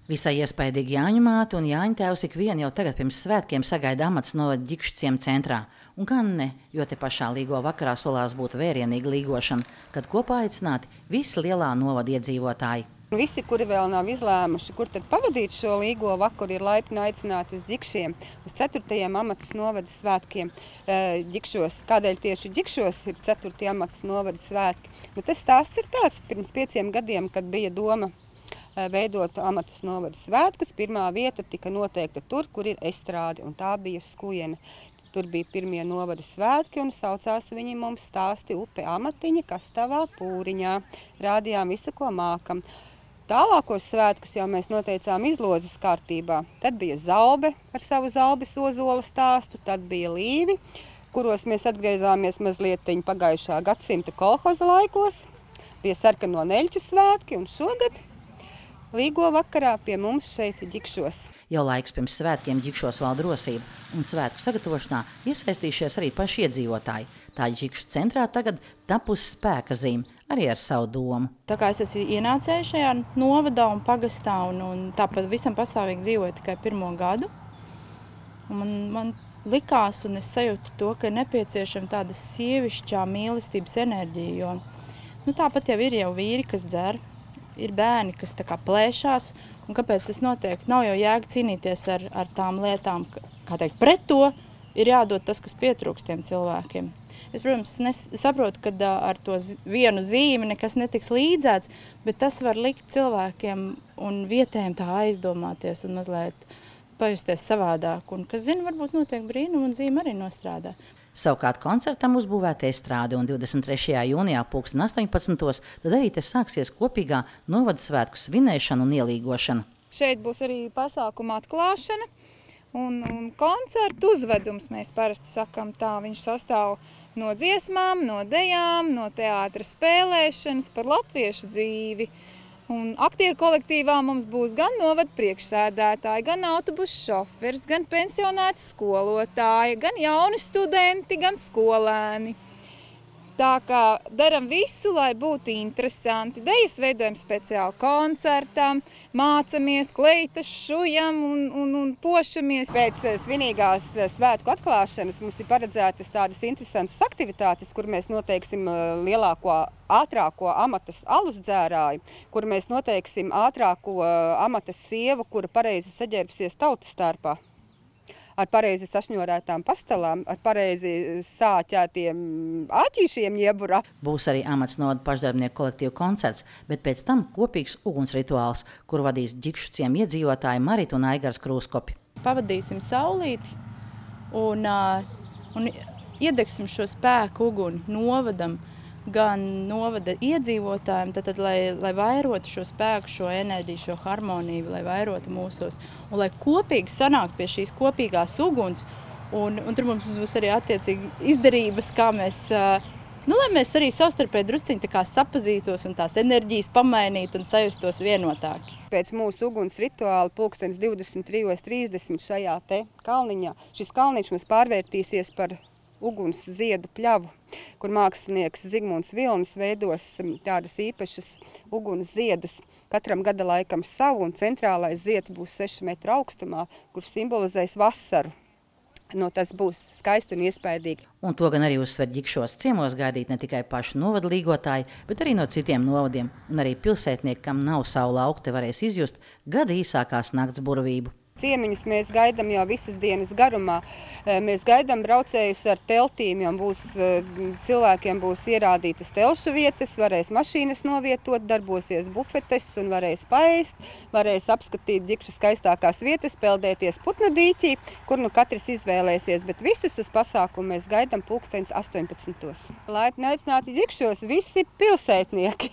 Visai iespaidīgi Jāņu māte un Jāņu tēvs ikvienu jau tagad pirms svētkiem sagaida amats novada Ģikšu ciema centrā. Un gan ne, jo te pašā Līgo vakarā solās būt vērienīga līgošana, kad kopā aicināti visi lielā novada iedzīvotāji. Visi, kuri vēl nav izlēmuši, kur tad pavadīt šo Līgo vakaru, ir laipni aicināti uz Ģikšiem, uz 4. amatas novada svētkiem Ģikšos. Kādēļ tieši Ģikšos ir 4. amatas novada svētki? Tas stāsts ir tāds, pirms 5 gadiem, kad bija doma veidot amatas novada svētkus, pirmā vieta tika noteikta tur, kur ir estrāde, un tā bija Skujene. Tur bija pirmie novada svētki, un saucās viņi mums Stāsti upe amatiņa, Kastavā pūriņā. Rādījām visu, ko mākam. Tālākos svētkus jau mēs noteicām izlozes kārtībā. Tad bija Zaube ar savu Zaubes ozola stāstu, tad bija Līvi, kuros mēs atgriezāmies mazliet pagājušā gadsimta kolhoza laikos. Bija Sarkano neļķu svētki, un šogad Līgo vakarā pie mums šeit Ģikšos. Jau laiks pirms svētkiem Ģikšos valda rosība, un svētku sagatavošanā iesaistījušies arī paši iedzīvotāji. Tā Ģikšu centrā tagad tapusi spēka zīme, arī ar savu domu. Tā kā es esmu ienācēju šajā novadā un pagastā, un tāpat visam pastāvīgi dzīvoju tikai 1. gadu. Man likās, un es sajūtu to, ka ir nepieciešama tāda sievišķā mīlestības enerģija, jo tāpat jau ir vīri, kas dzer. Ir bērni, kas tā kā plēšās, un kāpēc tas notiek? Nav jau jēga cīnīties ar tām lietām, kā teikt, pret to ir jādod tas, kas pietrūkst tiem cilvēkiem. Es, protams, saprotu, ka ar to vienu zīmi nekas netiks līdzēts, bet tas var likt cilvēkiem un vietējiem tā aizdomāties un mazliet pajusties savādāk. Un, kas zina, varbūt notiek brīnum un zīme arī nostrādā. Savukārt koncertam uzbūvēta estrāde, un 23. jūnijā 18. tad arī te sāksies kopīgā novada svētku svinēšana un ielīgošana. Šeit būs arī pasākuma atklāšana un koncertu uzvedums, mēs parasti sakam tā. Viņš sastāv no dziesmām, no dejām, no teātra spēlēšanas par latviešu dzīvi. Un aktieru kolektīvā mums būs gan novada priekšsēdētāji, gan autobusu šofers, gan pensionēti skolotāji, gan jauni studenti, gan skolēni. Tā kā daram visu, lai būtu interesanti. Dejas veidojam speciāli koncertam, mācamies, kleitas šujam un pošamies. Pēc svinīgās svētku atklāšanas mums ir paredzētas tādas interesantas aktivitātes, kur mēs noteiksim lielāko, ātrāko amatas alus dzērāju, kur mēs noteiksim ātrāko amatas sievu, kura pareizi saģērbsies tautas starpā. Ar pareizi sašņorētām pastelām, ar pareizi sāķētiem āķīšiem ieburā. Būs arī amats novada pašdarbnieku kolektīvu koncerts, bet pēc tam kopīgs uguns rituāls, kuru vadīs Ģikšu ciema iedzīvotāji Marita un Aigars Krūskopi. Pavadīsim saulīti un iedegsim šo spēku uguni novadam, gan novada iedzīvotājiem, tad, lai vairotu šo spēku, šo enerģiju, šo harmoniju, lai vairotu mūsos, un lai kopīgi sanāk pie šīs kopīgās uguns, un tur mums būs arī attiecīgi izdarības, kā mēs, lai mēs arī savstarpēji drusciņi tā kā sapazītos un tās enerģijas pamainītu un sajustos vienotāki. Pēc mūsu uguns rituāla 23:30 šajā te kalniņā, šis kalniņš mums pārvērtīsies par uguns ziedu pļavu, kur mākslinieks Zigmunds Vilnis veidos tādas īpašas uguns ziedus. Katram gada laikam savu, un centrālais zieds būs 6 metru augstumā, kurš simbolizēs vasaru. Tas būs skaisti un iespaidīgi. Un to gan arī uzsver Ģikšos ciemos gaidīt ne tikai pašu novada līgotāji, bet arī no citiem novadiem. Un arī pilsētnieki, kam nav savu lauku, te varēs izjust gada īsākās nakts burvību. Ciemiņus mēs gaidām jau visas dienas garumā. Mēs gaidām braucējus ar teltīm, jo cilvēkiem būs ierādītas telšu vietas, varēs mašīnas novietot, darbosies bufetes un varēs paēst, varēs apskatīt Ģikšu skaistākās vietas, peldēties putnu dīķī, kur katrs izvēlēsies, bet visus uz pasākumu mēs gaidām 18. Laipni aicināti Ģikšos visi pilsētnieki.